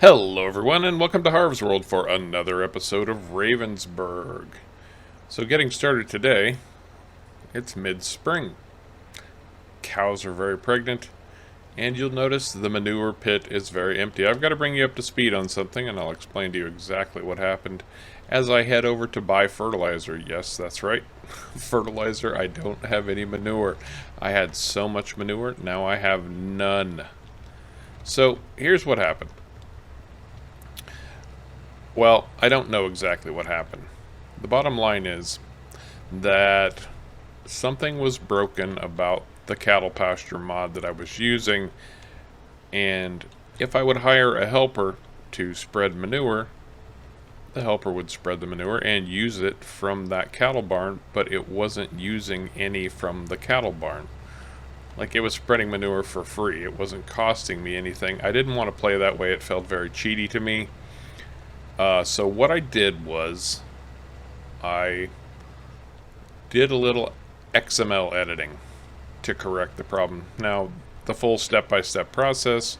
Hello everyone and welcome to Harv's World for another episode of Ravensberg. So getting started today, it's mid-spring. Cows are very pregnant, and you'll notice the manure pit is very empty. I've got to bring you up to speed on something, and I'll explain to you exactly what happened as I head over to buy fertilizer. Yes, that's right, fertilizer. I don't have any manure. I had so much manure, now I have none. So here's what happened. Well, I don't know exactly what happened. The bottom line is that something was broken about the cattle pasture mod that I was using, and if I would hire a helper to spread manure, the helper would spread the manure and use it from that cattle barn, but it wasn't using any from the cattle barn. Like, it was spreading manure for free. It wasn't costing me anything. I didn't want to play that way. It felt very cheaty to me. So what I did was I did a little XML editing to correct the problem. Now, the full step-by-step process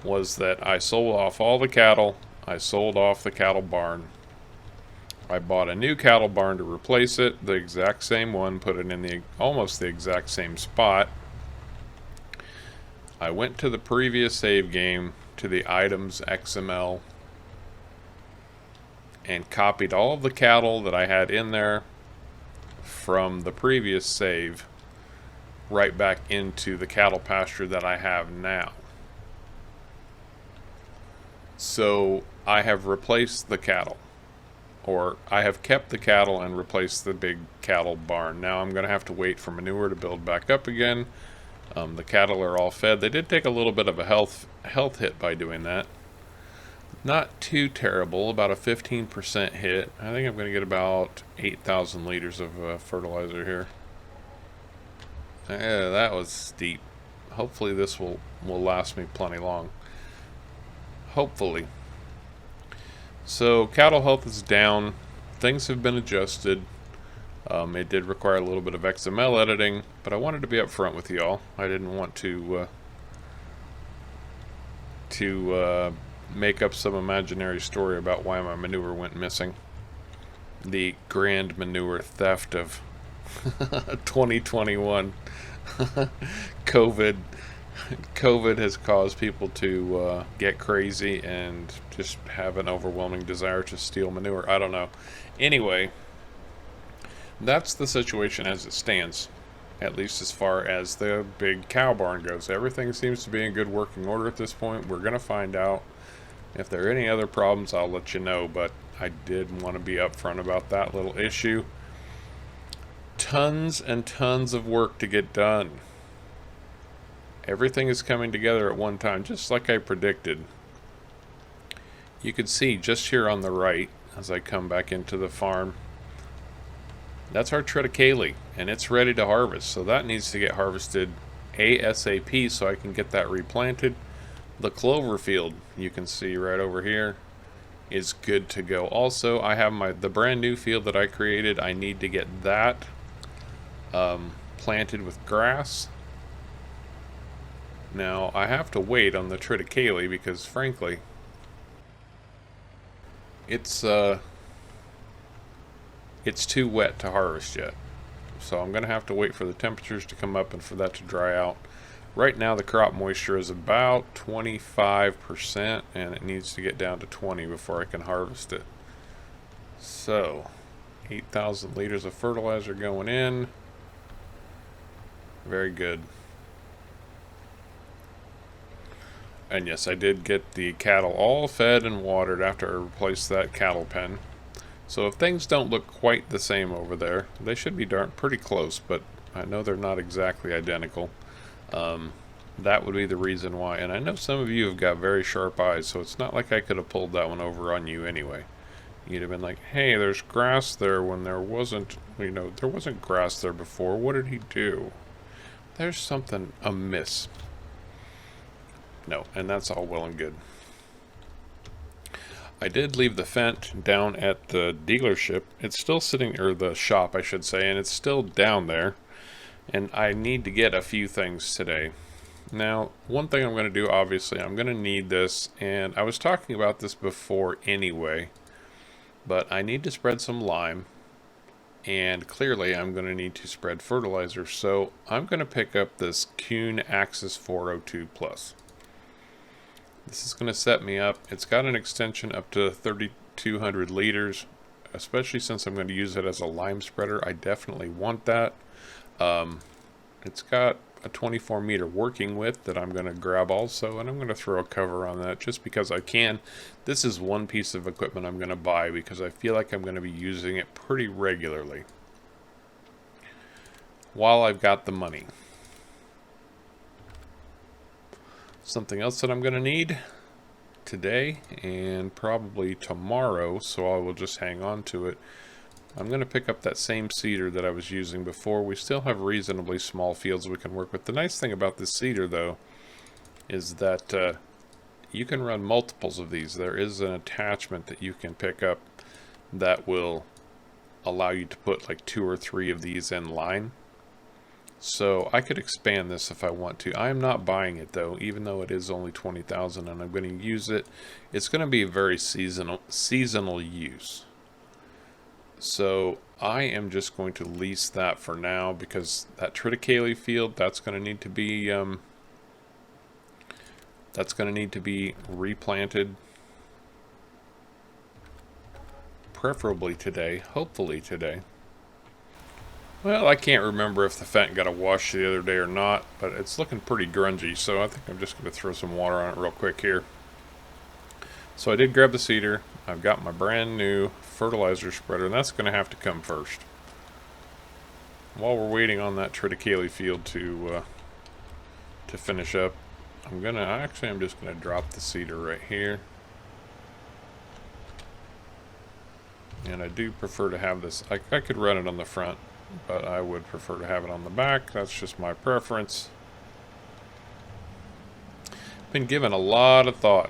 was that I sold off all the cattle. I sold off the cattle barn. I bought a new cattle barn to replace it, the exact same one, put it in the almost the exact same spot. I went to the previous save game, to the items XML, and copied all of the cattle that I had in there from the previous save right back into the cattle pasture that I have now. So I have replaced the cattle, or I have kept the cattle and replaced the big cattle barn. Now I'm going to have to wait for manure to build back up again. The cattle are all fed. They did take a little bit of a health hit by doing that. Not too terrible, about a 15% hit. I think I'm going to get about 8,000 liters of fertilizer here. Yeah, that was steep. Hopefully this will last me plenty long. Hopefully. So cattle health is down. Things have been adjusted. It did require a little bit of XML editing, but I wanted to be upfront with y'all. I didn't want to make up some imaginary story about why my manure went missing. The grand manure theft of 2021. COVID has caused people to get crazy and just have an overwhelming desire to steal manure. I don't know. Anyway, that's the situation as it stands, at least as far as the big cow barn goes. Everything seems to be in good working order at this point. We're going to find out. If there are any other problems, I'll let you know, but I did want to be upfront about that little issue. Tons and tons of work to get done. Everything is coming together at one time, just like I predicted. You can see just here on the right, as I come back into the farm, that's our triticale, and it's ready to harvest. So that needs to get harvested ASAP so I can get that replanted. The clover field, you can see right over here, is good to go. Also, I have the brand new field that I created. I need to get that planted with grass. Now, I have to wait on the triticale because, frankly, it's too wet to harvest yet. So I'm going to have to wait for the temperatures to come up and for that to dry out. Right now the crop moisture is about 25%, and it needs to get down to 20 before I can harvest it. So 8,000 liters of fertilizer going in. Very good. And yes, I did get the cattle all fed and watered after I replaced that cattle pen. So if things don't look quite the same over there, they should be pretty close, but I know they're not exactly identical. That would be the reason why. And I know some of you have got very sharp eyes, so it's not like I could have pulled that one over on you anyway. You'd have been like, hey, there's grass there when there wasn't, there wasn't grass there before. What did he do? There's something amiss. No, and that's all well and good. I did leave the Fendt down at the dealership. It's still sitting, or the shop, I should say, and it's still down there. And I need to get a few things today. Now, one thing I'm going to do, obviously, I'm going to need this, and I was talking about this before anyway, but I need to spread some lime, and clearly I'm going to need to spread fertilizer, so I'm going to pick up this Kuhn Axis 402 Plus. This is going to set me up. It's got an extension up to 3,200 liters, especially since I'm going to use it as a lime spreader. I definitely want that. It's got a 24 meter working width that I'm going to grab also, and I'm going to throw a cover on that just because I can. This is one piece of equipment I'm going to buy because I feel like I'm going to be using it pretty regularly while I've got the money. Something else that I'm going to need today and probably tomorrow, so I will just hang on to it. I'm going to pick up that same seeder that I was using before. We still have reasonably small fields we can work with. The nice thing about this seeder, though, is that you can run multiples of these. There is an attachment that you can pick up that will allow you to put like 2 or 3 of these in line. So I could expand this if I want to. I am not buying it, though, even though it is only 20,000 and I'm going to use it. It's going to be a very seasonal use. So I am just going to lease that for now because that triticale field, that's going to need to be replanted, preferably today, hopefully today. Well, I can't remember if the Fendt got a wash the other day or not, but it's looking pretty grungy, so I think I'm just going to throw some water on it real quick here. So I did grab the seeder. I've got my brand new fertilizer spreader, and that's going to have to come first. While we're waiting on that triticale field to finish up, I'm just going to drop the seeder right here. And I do prefer to have this, I could run it on the front, but I would prefer to have it on the back. That's just my preference. Been given a lot of thought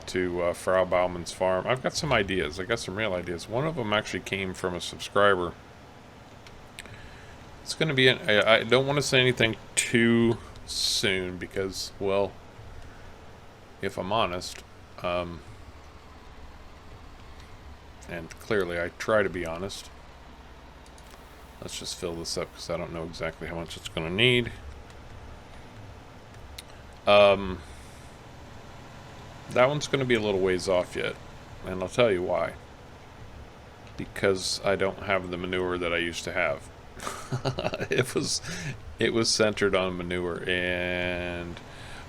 to Frau Bauman's farm. I've got some ideas. I got some real ideas. One of them actually came from a subscriber. It's going to be, I don't want to say anything too soon because, well, if I'm honest, and clearly I try to be honest. Let's just fill this up because I don't know exactly how much it's going to need. That one's going to be a little ways off yet, and I'll tell you why. Because I don't have the manure that I used to have. It was centered on manure, and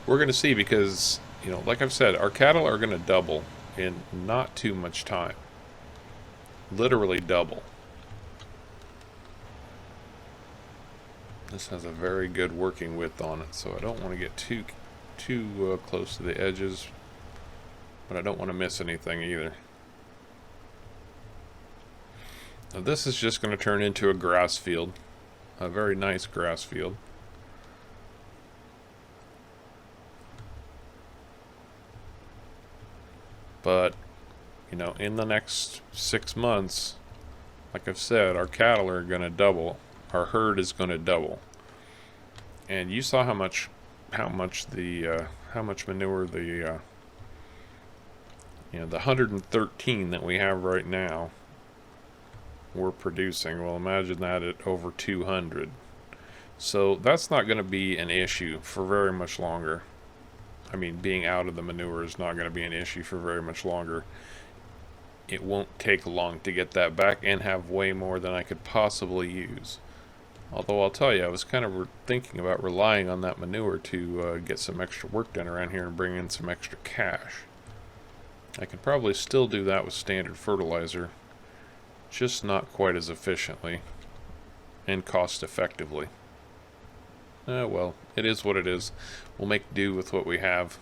we're going to see because, you know, like I've said, our cattle are going to double in not too much time. Literally double. This has a very good working width on it, so I don't want to get too close to the edges, but I don't want to miss anything either. Now this is just going to turn into a grass field, a very nice grass field. But, you know, in the next 6 months, like I've said, our cattle are going to double. Our herd is going to double. And you saw how much manure the 113 that we have right now we're producing. Well, imagine that at over 200. So that's not going to be an issue for very much longer. I mean, being out of the manure is not going to be an issue for very much longer. It won't take long to get that back and have way more than I could possibly use. Although I'll tell you, I was kind of thinking about relying on that manure to get some extra work done around here and bring in some extra cash. I could probably still do that with standard fertilizer, just not quite as efficiently and cost effectively. Well, it is what it is. We'll make do with what we have.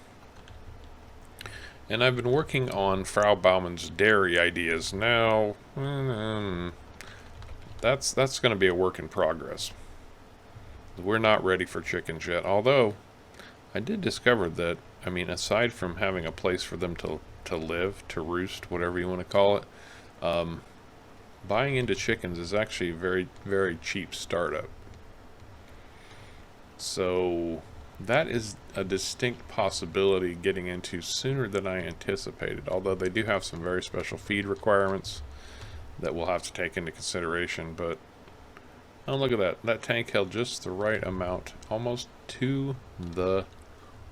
And I've been working on Frau Bauman's dairy ideas. Now, that's going to be a work in progress. We're not ready for chickens yet. Although, I did discover that, I mean, aside from having a place for them to live, to roost, whatever you want to call it, buying into chickens is actually a very, very cheap startup. So, that is a distinct possibility getting into sooner than I anticipated, although they do have some very special feed requirements that we'll have to take into consideration. But oh, look at that. That tank held just the right amount, almost to the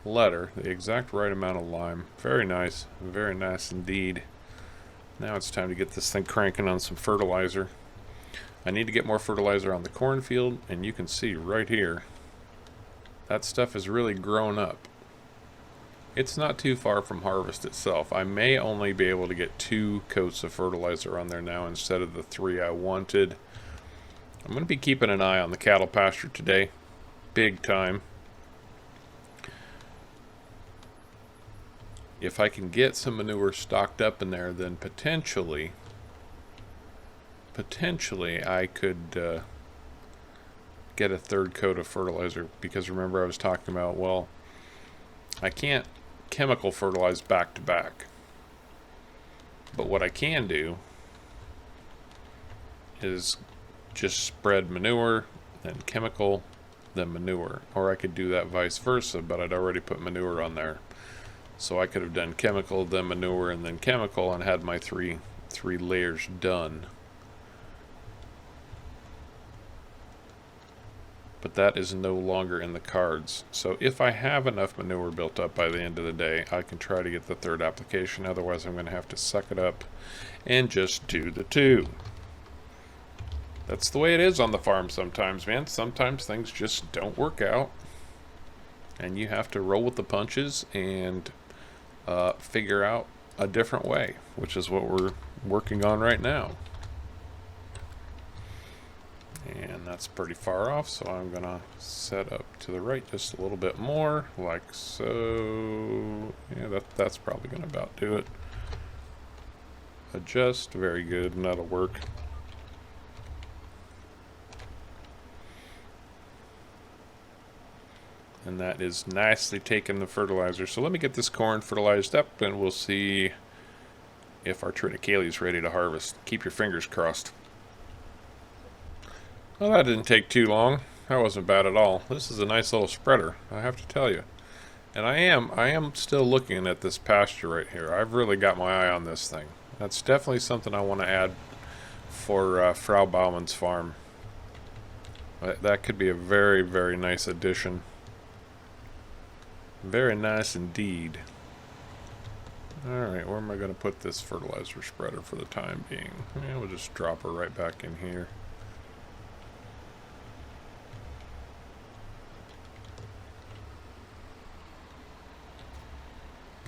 letter, the exact right amount of lime. Very nice indeed. Now it's time to get this thing cranking on some fertilizer. I need to get more fertilizer on the cornfield, and you can see right here, that stuff has really grown up. It's not too far from harvest itself. I may only be able to get 2 coats of fertilizer on there now instead of the 3 I wanted. I'm going to be keeping an eye on the cattle pasture today, big time. If I can get some manure stocked up in there, then potentially I could get a 3rd coat of fertilizer, because remember I was talking about, well, I can't chemical fertilize back to back, but what I can do is just spread manure, then chemical, then manure, or I could do that vice versa, but I'd already put manure on there, so I could have done chemical, then manure, and then chemical, and had my three layers done. But that is no longer in the cards. So if I have enough manure built up by the end of the day, I can try to get the 3rd application. Otherwise, I'm going to have to suck it up and just do the 2. That's the way it is on the farm sometimes, man. Sometimes things just don't work out, and you have to roll with the punches and figure out a different way, which is what we're working on right now. And that's pretty far off, so I'm gonna set up to the right just a little bit more, like so. Yeah, that's probably gonna about do it. Adjust, very good, and that'll work. And that is nicely taking the fertilizer. So let me get this corn fertilized up, and we'll see if our triticale is ready to harvest. Keep your fingers crossed. Well, that didn't take too long. That wasn't bad at all. This is a nice little spreader, I have to tell you. And I am still looking at this pasture right here. I've really got my eye on this thing. That's definitely something I want to add for Frau Bauman's farm. That could be a very, very nice addition. Very nice indeed. Alright, where am I going to put this fertilizer spreader for the time being? Yeah, we'll just drop her right back in here.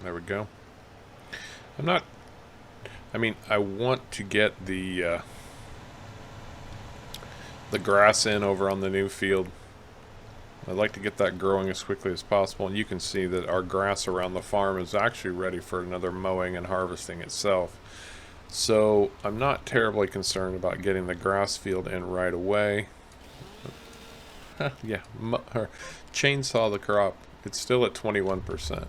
There we go. I want to get the grass in over on the new field. I'd like to get that growing as quickly as possible, and you can see that our grass around the farm is actually ready for another mowing and harvesting itself. So I'm not terribly concerned about getting the grass field in right away. Yeah, chainsaw the crop. It's still at 21%.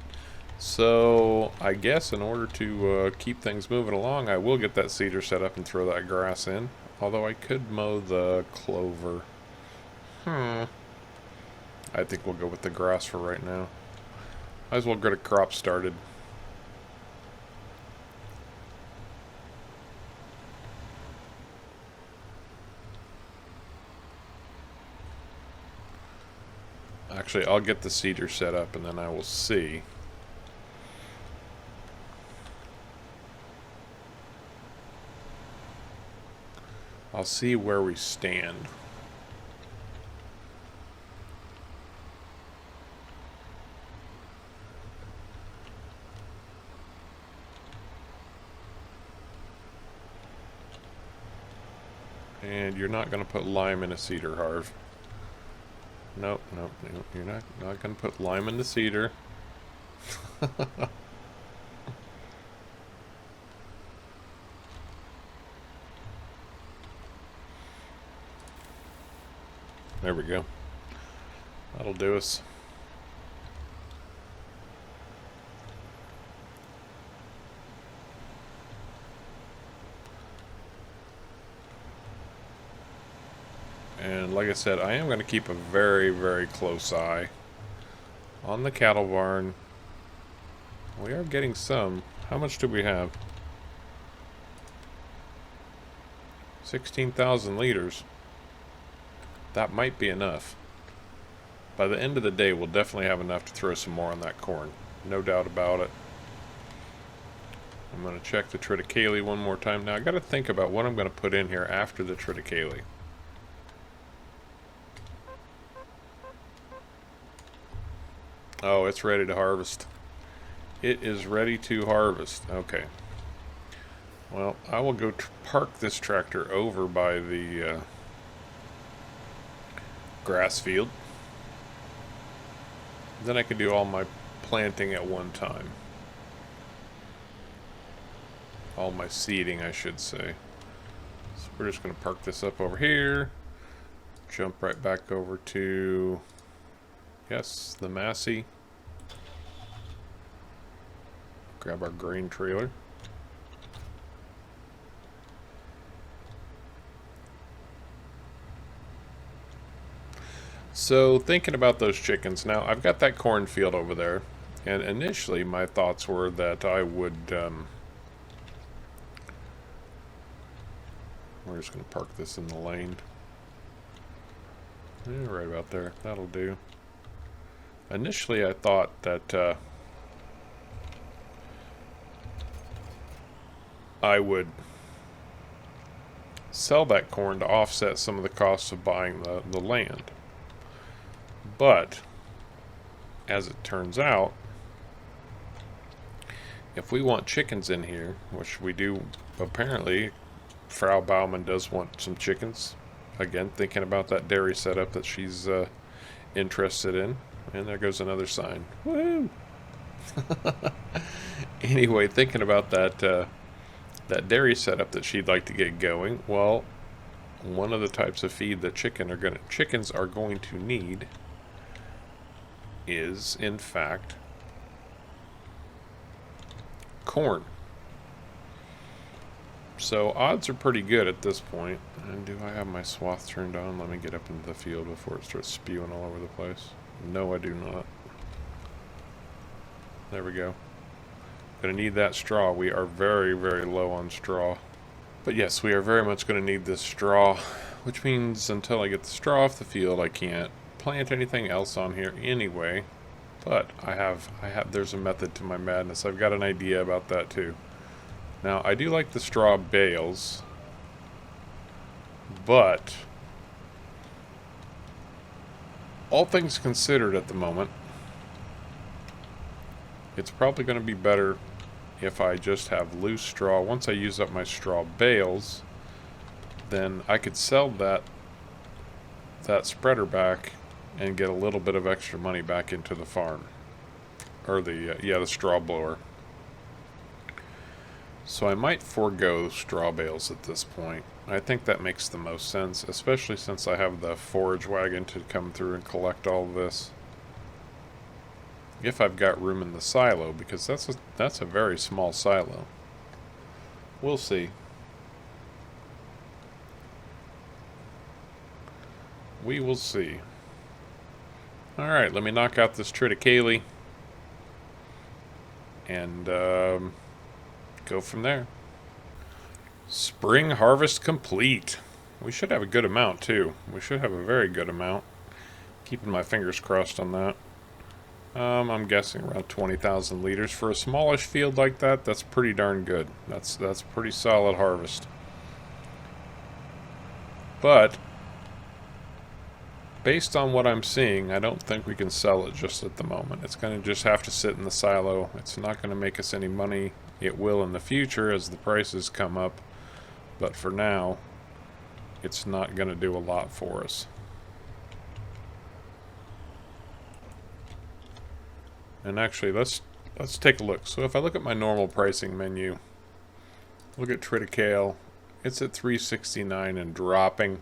So I guess in order to keep things moving along, I will get that seeder set up and throw that grass in. Although I could mow the clover. I think we'll go with the grass for right now. Might as well get a crop started. Actually, I'll get the seeder set up and then I will see. I'll see where we stand. And you're not going to put lime in a cedar, Harv. Nope, you're not going to put lime in the cedar. There we go. That'll do us. And like I said, I am going to keep a very, very close eye on the cattle barn. We are getting some. How much do we have? 16,000 liters. That might be enough. By the end of the day, we'll definitely have enough to throw some more on that corn. No doubt about it. I'm going to check the triticale one more time. Now, I got to think about what I'm going to put in here after the triticale. Oh, it's ready to harvest. It is ready to harvest. Okay. Well, I will go park this tractor over by the grass field. Then I can do all my planting at one time. All my seeding, I should say. So we're just going to park this up over here. Jump right back over to, yes, the Massey. Grab our grain trailer. So thinking about those chickens, now I've got that cornfield over there, and initially my thoughts were that I would, we're just going to park this in the lane. Yeah, right about there, that'll do. Initially I thought that I would sell that corn to offset some of the costs of buying the land. But, as it turns out, if we want chickens in here, which we do, apparently, Frau Baumann does want some chickens. Again, thinking about that dairy setup that she's interested in. And there goes another sign. Woo! Anyway, thinking about that dairy setup that she'd like to get going, well, one of the types of feed that chickens are going to need is, in fact, corn. So odds are pretty good at this point. And do I have my swath turned on? Let me get up into the field before it starts spewing all over the place. No, I do not. There we go. Gonna need that straw. We are very, very low on straw. But yes, we are very much gonna need this straw, which means until I get the straw off the field, I can't plant anything else on here anyway. But there's a method to my madness. I've got an idea about that too. Now, I do like the straw bales, but all things considered at the moment, it's probably going to be better if I just have loose straw. Once I use up my straw bales, then I could sell that spreader back and get a little bit of extra money back into the farm. Or the straw blower. So I might forego straw bales at this point. I think that makes the most sense, especially since I have the forage wagon to come through and collect all of this. If I've got room in the silo, because that's a very small silo. We'll see. We will see. Alright, let me knock out this triticale and go from there. Spring harvest complete. We should have a good amount too. We should have a very good amount. Keeping my fingers crossed on that. I'm guessing around 20,000 liters. For a smallish field like that, that's pretty darn good. That's pretty solid harvest. But based on what I'm seeing, I don't think we can sell it just at the moment. It's going to just have to sit in the silo. It's not going to make us any money. It will in the future as the prices come up. But for now, it's not going to do a lot for us. And actually, let's take a look. So if I look at my normal pricing menu, look at triticale, it's at $3.69 and dropping.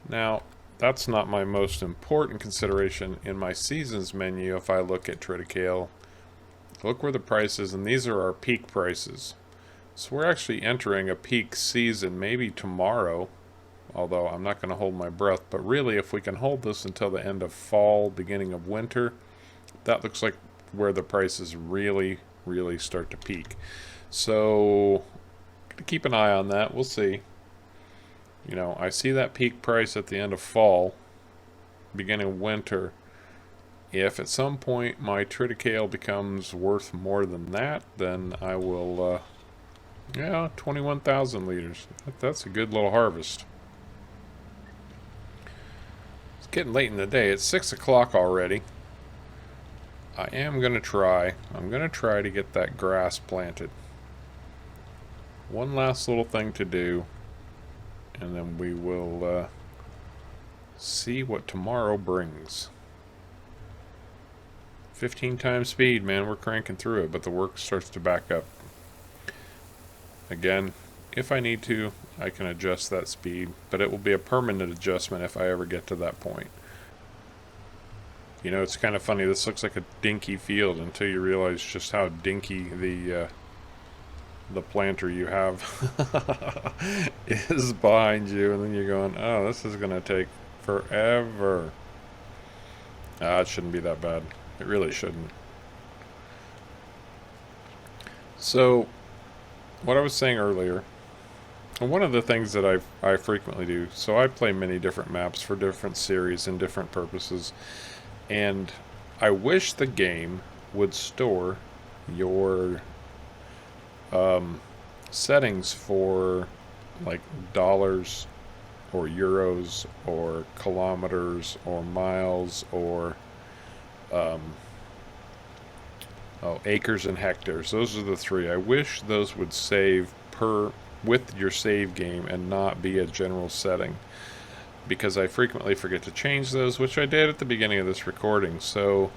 Now, that's not my most important consideration in my seasons menu. If I look at triticale, look where the price is, and these are our peak prices. So we're actually entering a peak season maybe tomorrow, although I'm not going to hold my breath. But really, if we can hold this until the end of fall, beginning of winter, that looks like where the prices really start to peak. So keep an eye on that. We'll see. You know, I see that peak price at the end of fall, beginning of winter. If at some point my triticale becomes worth more than that, then I will, yeah, 21,000 liters. That's a good little harvest. It's getting late in the day. It's 6 o'clock already. I'm going to try to get that grass planted. One last little thing to do, and then we will see what tomorrow brings. 15 times speed, man, we're cranking through it, but the work starts to back up. Again, if I need to, I can adjust that speed, but it will be a permanent adjustment if I ever get to that point. You know, it's kind of funny, this looks like a dinky field until you realize just how dinky the planter you have is behind you, and then you're going, oh, this is going to take forever. It shouldn't be that bad. It really shouldn't. So, what I was saying earlier, and one of the things that I frequently do, so I play many different maps for different series and different purposes, and I wish the game would store your settings for like dollars or euros or kilometers or miles or acres and hectares. Those are the three. I wish those would save with your save game and not be a general setting, because I frequently forget to change those, which I did at the beginning of this recording. So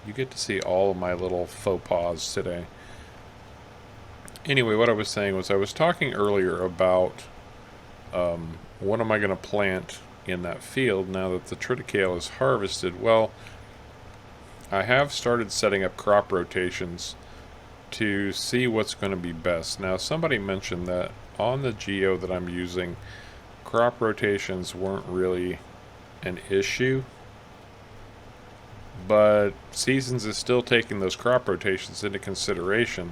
you get to see all of my little faux pas today. Anyway, what I was saying was I was talking earlier about what am I going to plant in that field now that the triticale is harvested. Well, I have started setting up crop rotations to see what's going to be best. Now, somebody mentioned that on the geo that I'm using, crop rotations weren't really an issue, but Seasons is still taking those crop rotations into consideration.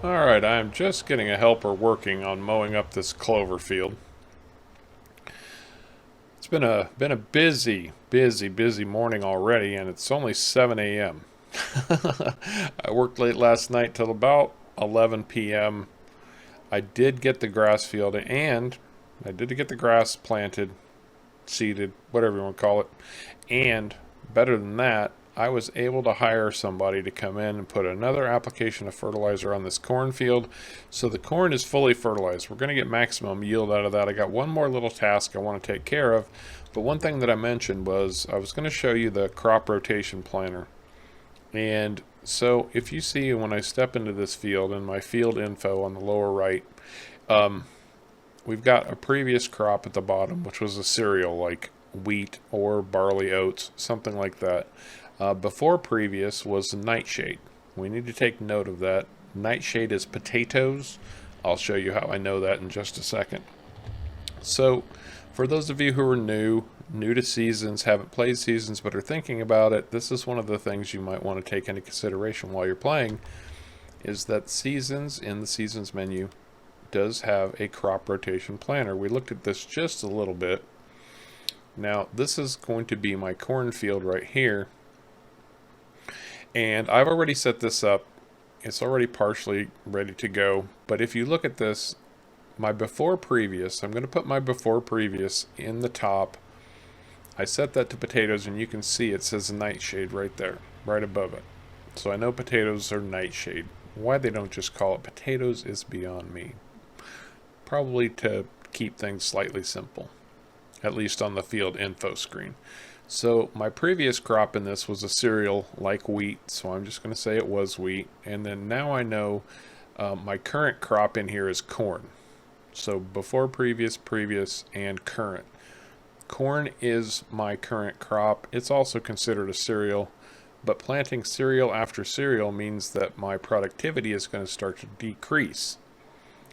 Alright, I'm just getting a helper working on mowing up this clover field. It's been a busy morning already, and it's only 7 a.m. I worked late last night till about 11 p.m. I did get the grass field, and I did get the grass planted, seeded, whatever you want to call it. And better than that, I was able to hire somebody to come in and put another application of fertilizer on this cornfield. So the corn is fully fertilized. We're going to get maximum yield out of that. I got one more little task I want to take care of. But one thing that I mentioned was I was going to show you the crop rotation planner. And so if you see when I step into this field, in my field info on the lower right, we've got a previous crop at the bottom, which was a cereal like wheat or barley, oats, something like that. Before previous was nightshade. We need to take note of that. Nightshade is potatoes. I'll show you how I know that in just a second. So, for those of you who are new to Seasons, haven't played Seasons but are thinking about it, this is one of the things you might want to take into consideration while you're playing, is that Seasons, in the Seasons menu, does have a crop rotation planner. We looked at this just a little bit. Now, this is going to be my cornfield right here. And I've already set this up. It's already partially ready to go. But if you look at this, my before previous, I'm going to put my before previous in the top. I set that to potatoes, and you can see it says nightshade right there, right above it. So I know potatoes are nightshade. Why they don't just call it potatoes is beyond me. Probably to keep things slightly simple, at least on the field info screen. So my previous crop in this was a cereal like wheat, so I'm just going to say it was wheat. And then now I know my current crop in here is corn. So before previous, and current. Corn is my current crop. It's also considered a cereal, but planting cereal after cereal means that my productivity is going to start to decrease.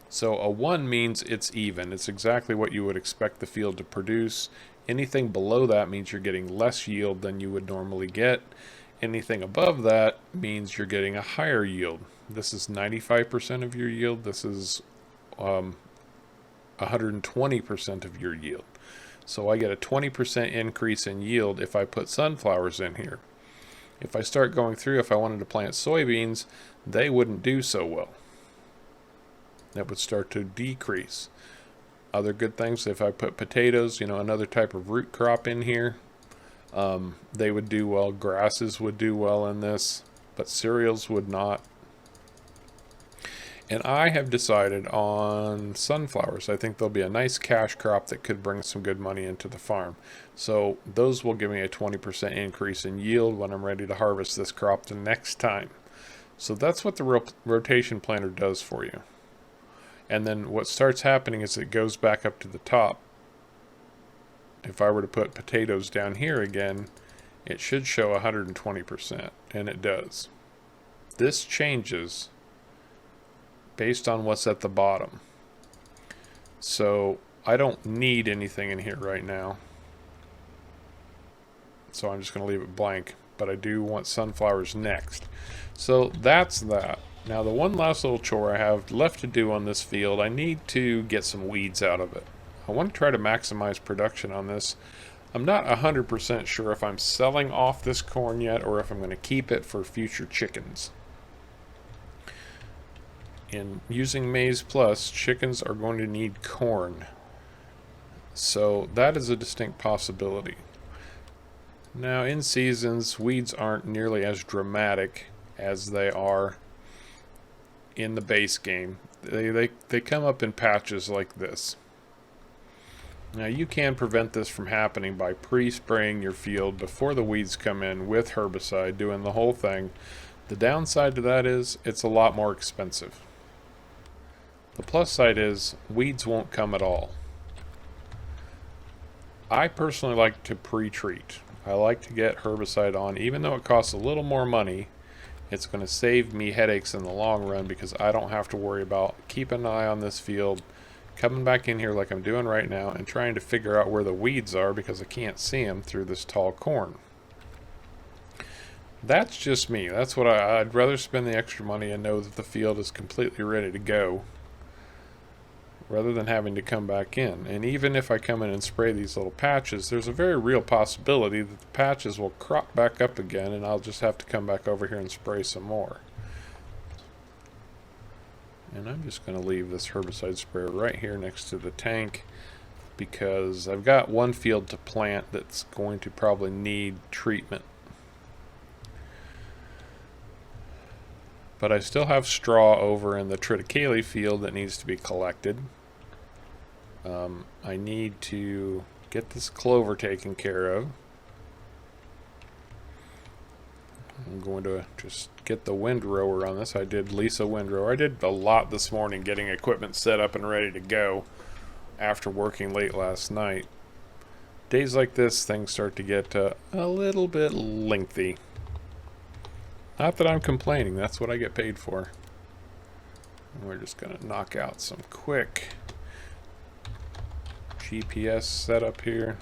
So a 1 means it's even. It's exactly what you would expect the field to produce. Anything below that means you're getting less yield than you would normally get. Anything above that means you're getting a higher yield. This is 95% of your yield. This is 120% of your yield. So I get a 20% increase in yield if I put sunflowers in here. If I start going through, if I wanted to plant soybeans, they wouldn't do so well. That would start to decrease. Other good things, if I put potatoes, another type of root crop in here, they would do well. Grasses would do well in this, but cereals would not. And I have decided on sunflowers. I think they'll be a nice cash crop that could bring some good money into the farm. So those will give me a 20% increase in yield when I'm ready to harvest this crop the next time. So that's what the rotation planter does for you. And then what starts happening is it goes back up to the top. If I were to put potatoes down here again, it should show 120%, and it does. This changes based on what's at the bottom. So I don't need anything in here right now. So I'm just going to leave it blank, but I do want sunflowers next. So that's that. Now the one last little chore I have left to do on this field, I need to get some weeds out of it. I want to try to maximize production on this. I'm not 100% sure if I'm selling off this corn yet or if I'm going to keep it for future chickens. In using Maize Plus, chickens are going to need corn. So that is a distinct possibility. Now in seasons, weeds aren't nearly as dramatic as they are in the base game. They come up in patches like this. Now you can prevent this from happening by pre-spraying your field before the weeds come in with herbicide, doing the whole thing. The downside to that is it's a lot more expensive. The plus side is weeds won't come at all. I personally like to pre-treat. I like to get herbicide on, even though it costs a little more money. It's going to save me headaches in the long run because I don't have to worry about keeping an eye on this field, coming back in here like I'm doing right now, and trying to figure out where the weeds are because I can't see them through this tall corn. That's just me. That's what I'd rather spend the extra money and know that the field is completely ready to go, rather than having to come back in. And even if I come in and spray these little patches, there's a very real possibility that the patches will crop back up again and I'll just have to come back over here and spray some more. And I'm just going to leave this herbicide sprayer right here next to the tank because I've got one field to plant that's going to probably need treatment. But I still have straw over in the triticale field that needs to be collected. I need to get this clover taken care of. I'm going to just get the windrower on this. I did Lisa windrower. I did a lot this morning getting equipment set up and ready to go after working late last night. Days like this, things start to get a little bit lengthy. Not that I'm complaining, that's what I get paid for. And we're just going to knock out some quick GPS setup here.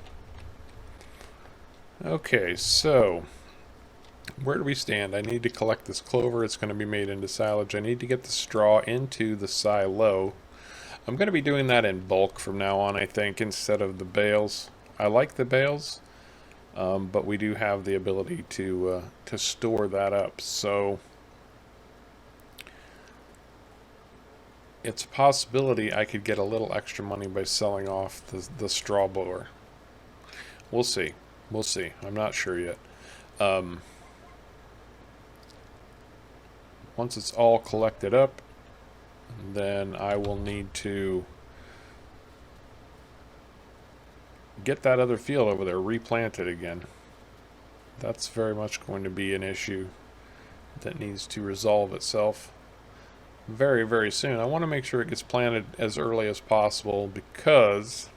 Okay, so where do we stand? I need to collect this clover. It's going to be made into silage. I need to get the straw into the silo. I'm going to be doing that in bulk from now on, I think, instead of the bales. I like the bales, but we do have the ability to store that up. So it's a possibility I could get a little extra money by selling off the straw blower. We'll see. We'll see. I'm not sure yet. Once it's all collected up, then I will need to get that other field over there replanted again. That's very much going to be an issue that needs to resolve itself very, very soon. I want to make sure it gets planted as early as possible because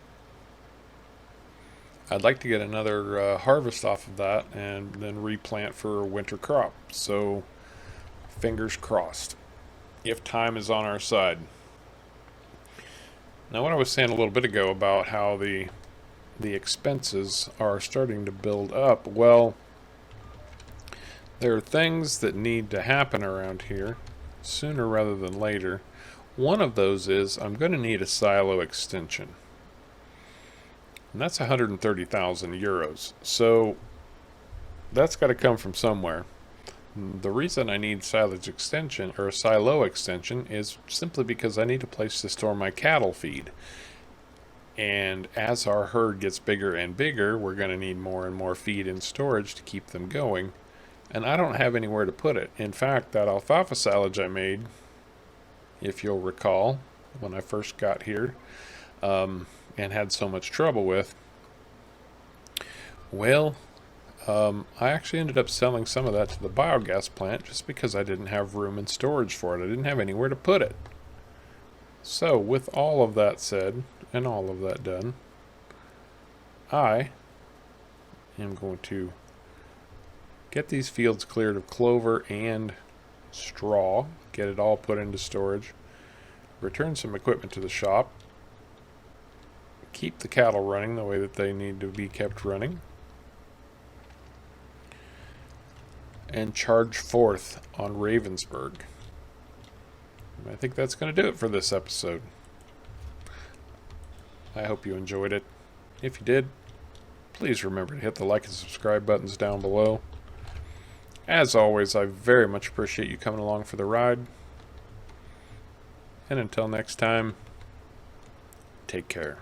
I'd like to get another harvest off of that and then replant for a winter crop. So fingers crossed if time is on our side. Now what I was saying a little bit ago about how the the expenses are starting to build up. Well, there are things that need to happen around here sooner rather than later. One of those is I'm going to need a silo extension. And that's 130,000 euros. So that's got to come from somewhere. The reason I need silage extension or a silo extension is simply because I need a place to store my cattle feed. And as our herd gets bigger and bigger, we're going to need more and more feed and storage to keep them going. And I don't have anywhere to put it. In fact, that alfalfa silage I made, if you'll recall, when I first got here, and had so much trouble with, well, I actually ended up selling some of that to the biogas plant just because I didn't have room and storage for it. I didn't have anywhere to put it. So, with all of that said, and all of that done, I am going to get these fields cleared of clover and straw, get it all put into storage, return some equipment to the shop, keep the cattle running the way that they need to be kept running, and charge forth on Ravensberg. I think that's going to do it for this episode. I hope you enjoyed it. If you did, please remember to hit the like and subscribe buttons down below. As always, I very much appreciate you coming along for the ride. And until next time, take care.